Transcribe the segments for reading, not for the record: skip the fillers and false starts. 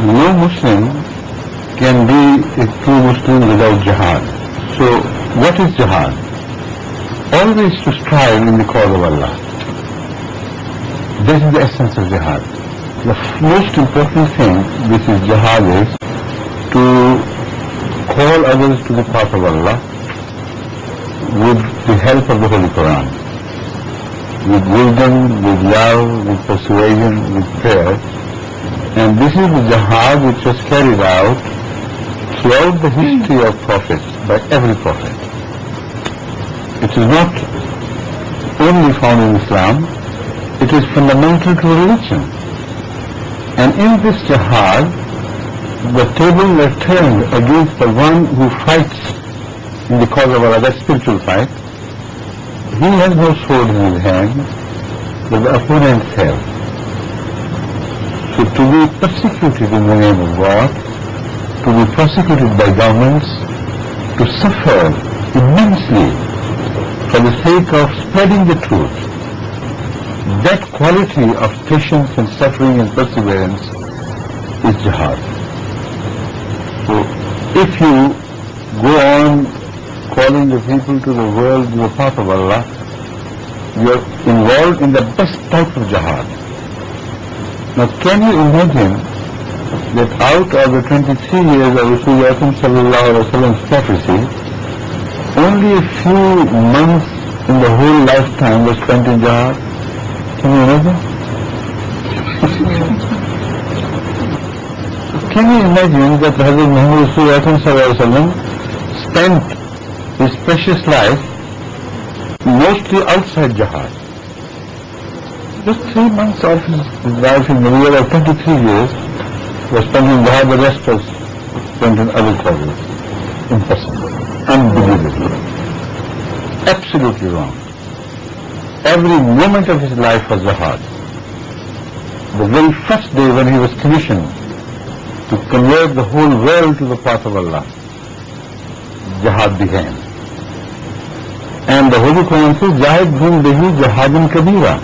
no Muslim can be a true Muslim without jihad. So what is jihad? Always to strive in the cause of Allah. This is the essence of jihad. The most important thing which is jihad is to call others to the path of Allah with the help of the Holy Quran, with wisdom, with love, with persuasion, with prayer. And this is the jihad which was carried out throughout the history of prophets, by every prophet. It is not only found in Islam, it is fundamental to religion. And in this jihad, the tables were turned against the one who fights in the cause of Allah, that spiritual fight. He has no sword in his hand, but the opponents have. So to be persecuted in the name of God, to be persecuted by governments, to suffer immensely for the sake of spreading the truth, that quality of patience and suffering and perseverance is jihad. So if you go on calling the people to the world to the path of Allah, you are involved in the best type of jihad. Now can you imagine that out of the 23 years of Rasulullah sallallahu alaihi wasallam's prophecy, only a few months in the whole lifetime was spent in jihad? Can you imagine? Can you imagine that Hazrat Muhammad Rasulullah sallallahu alaihi wasallam spent his precious life mostly outside jihad? Just 3 months of his life in the year of 23 years was spent in jihad, the rest was spent in other causes. Impossible. Unbelievable. Absolutely wrong. Every moment of his life was jihad. The very first day when he was commissioned to convert the whole world to the path of Allah, jihad began. And the Holy Quran says, Jahidhum bihi jihadin kabira.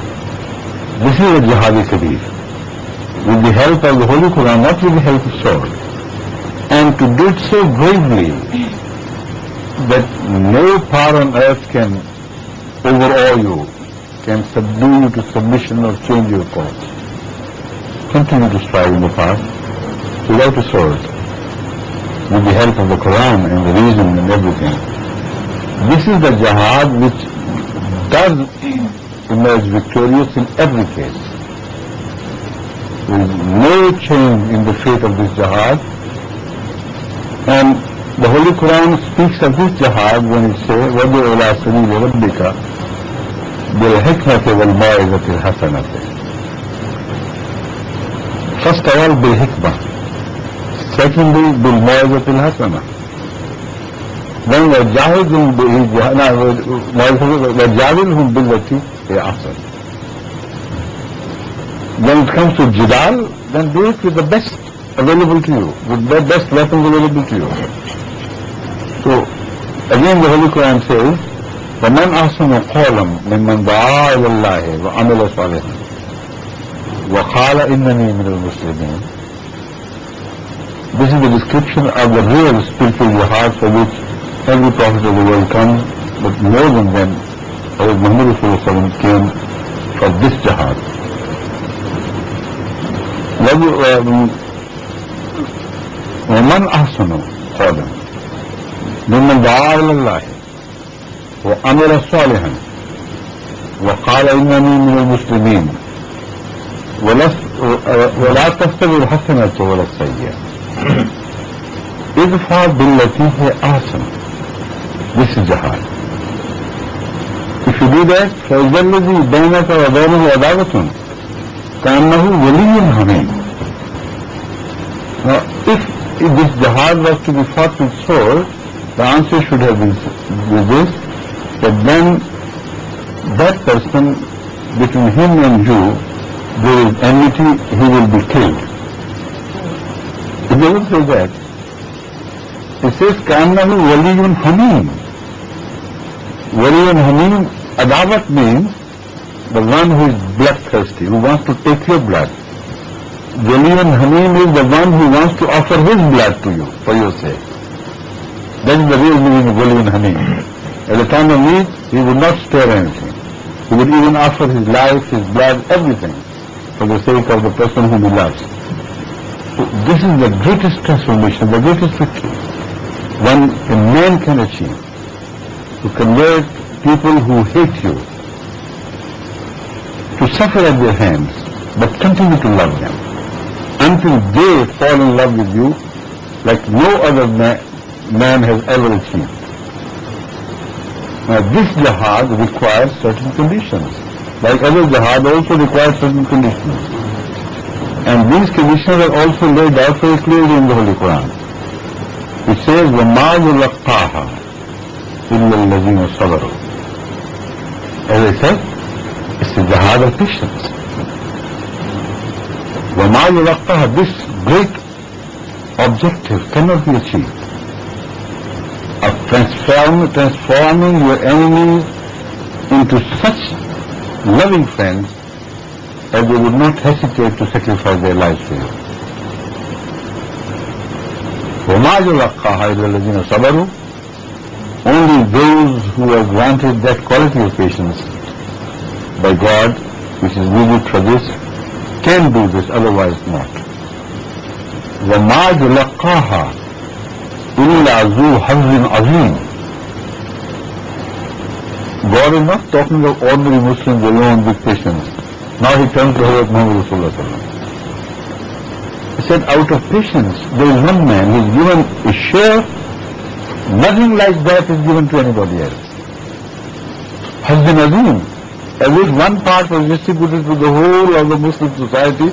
This is a jihad kabir. With the help of the Holy Quran, not with the help of sword. And to do it so bravely that no power on earth can overawe you, can subdue you to submission or change your course. Continue to strive in the path without a sword, with the help of the Quran and the reason and everything. This is the jihad which does emerge victorious in every case. There is no change in the fate of this jihad. And the Holy Quran speaks of this jihad when it says, وَدُعُ إِلَىٰ سَبِيلِ رَبِّكَ بِالْحِكْمَةِ وَالْمَوْعِظَةِ الْحَسَنَةِ. First of all, bil-hikmah. Secondly, bil-maw'izath al-hasana. Then وَجَاهِدْهُمْ بِالَّتِي هِيَ أَحْسَنُ. When it comes to jidal, then do it with the best available to you, with the best weapons available to you. So, again the Holy Quran says, وَمَنْ أَحْسَنُ قَوْلًا مِمَّنْ دَعَا إِلَى اللَّهِ وَعَمِلَ صَالِحًا وَقَالَ إِنَّنِي مِنَ الْمُسْلِمِينَ. This is the description of the real spiritual jihad for which every prophet of the world comes, but more than them, Prophet Muhammad ﷺ came for this jihad. وَمَنْ أَحْسَنُ قَوْلًا مِمَّنْ دَعَا إِلَى اللَّهِ وَعَمِلَ صَالِحًا وَقَالَ إِنَّنِي مِنَ الْمُسْلِمِينَ وَلَا تَسْتَوِي الْحَسَنَةُ وَلَا السَّيِّئَةُ ادْفَعْ بِالَّتِي هِيَ أَحْسَنُ. This is jihad. If you do that, فَإِذَا الَّذِي بَيْنَكَ وَبَيْنَهُ عَدَاوَةٌ كَأَنَّهُ وَلِيٌّ حَمِيمٌ. Now, if this jihad was to be fought with sword, the answer should have been this, but then that person, between him and you, there is enmity, he will be killed. It doesn't say that. It says, كَأَنَّهُ وَلِيٌّ حَمِيمٌ. Wali and Hamim, adawat means the one who is bloodthirsty, who wants to take your blood. Waliun Hamim is the one who wants to offer his blood to you for your sake. That is the real meaning of Waliun Hamim. At the time of need, he would not spare anything. He would even offer his life, his blood, everything for the sake of the person whom he loves. So this is the greatest transformation, the greatest victory one a man can achieve, to convert people who hate you to suffer at their hands, but continue to love them until they fall in love with you like no other man has ever achieved. Now this jihad requires certain conditions. Like other jihad also requires certain conditions. And these conditions are also laid out very clearly in the Holy Quran. It says, وَمَا يُلَقَّاهَا إِلَّا الَّذِينَ صَبَرُوا. As I said, it's a jihad of patience. وَمَا يُلَقَّاهَا, this great objective cannot be achieved, of transforming your enemies into such loving friends that they would not hesitate to sacrifice their lives for you. وَمَا يُلَقَّاهَا إِلَّا الَّذِينَ صَبَرُوا. Only those who are granted that quality of patience by God, which is needed for this, can do this, otherwise not. وَمَا يُلَقَّاهَا إِلَّا ذُو حَظٍّ عَظِيمٍ. God is not talking of ordinary Muslims alone with patience. Now he turns to Hazrat Muhammad Rasulullah. He said, out of patience, there is one man who is given a share, nothing like that is given to anybody else. Hazzin Azim, as if one part was distributed to the whole of the Muslim society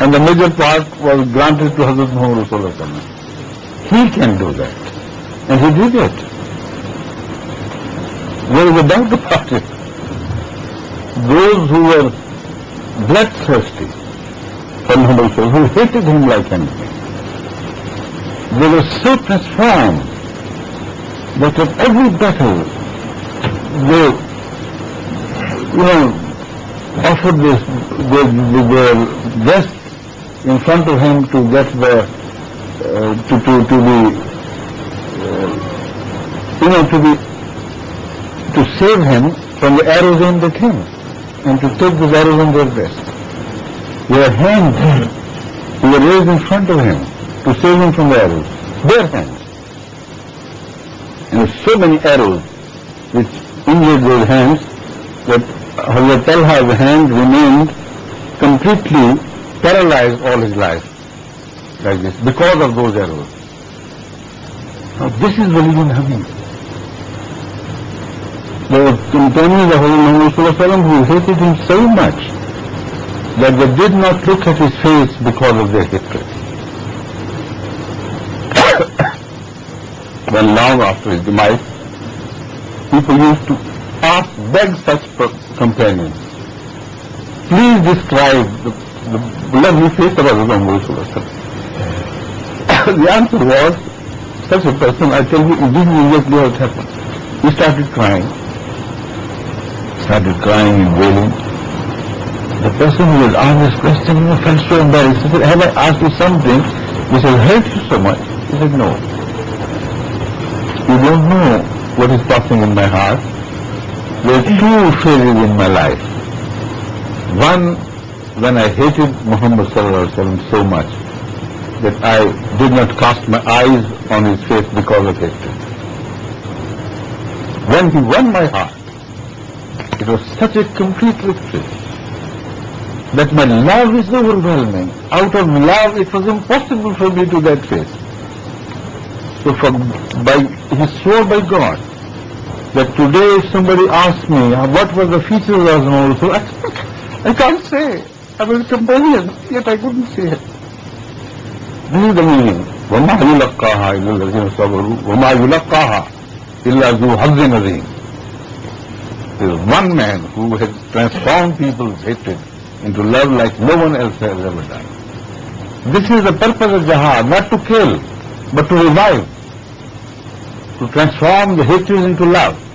and the major part was granted to Hazrat Muhammad Rasulullah. He can do that. And he did it. There is a doubt about it. Those who were bloodthirsty for Muhammad Rasulullah, who hated him like anything, they were so transformed that at every battle they, offered their best in front of him to get the to save him from the arrows aimed at him, and to take those arrows on their breast. Their hands were raised in front of him to save him from the arrows. Their hands. And there were so many arrows which injured their hands that Hazrat Talha's hand remained completely paralyzed all his life, like this, because of those arrows. Now this is Waliun Hamim. There were companions of Muhammad Rasulullah who hated him so much that they did not look at his face because of their hatred. When long after his demise, people used to beg such companions, please describe the lovely face of Muhammad Rasulullah. The answer was, such a person, I tell you, this is exactly how it happened. He started crying and wailing. The person who was asked this question felt so embarrassed. He said, have I asked you something which has hurt you so much? He said, no. You don't know what is passing in my heart. There are two phases in my life. One, when I hated Muhammad so much that I did not cast my eyes on his face because of hatred. When he won my heart, it was such a complete victory that my love is overwhelming. Out of love, it was impossible for me to that face. So he swore by God that today if somebody asks me what were the features of Muhammad Rasulullah, I can't say. I was a companion, yet I couldn't say it. This is the meaning. وَمَا يُلَقَّاهَا إِلَّا الَّذِينَ صَبَرُوا وَمَا يُلَقَّاهَا إِلَّا ذُو حَظٍّ عَظِيمٍ. There is one man who has transformed people's hatred into love like no one else has ever done. This is the purpose of jihad, not to kill, but to revive, to transform the hatred into love.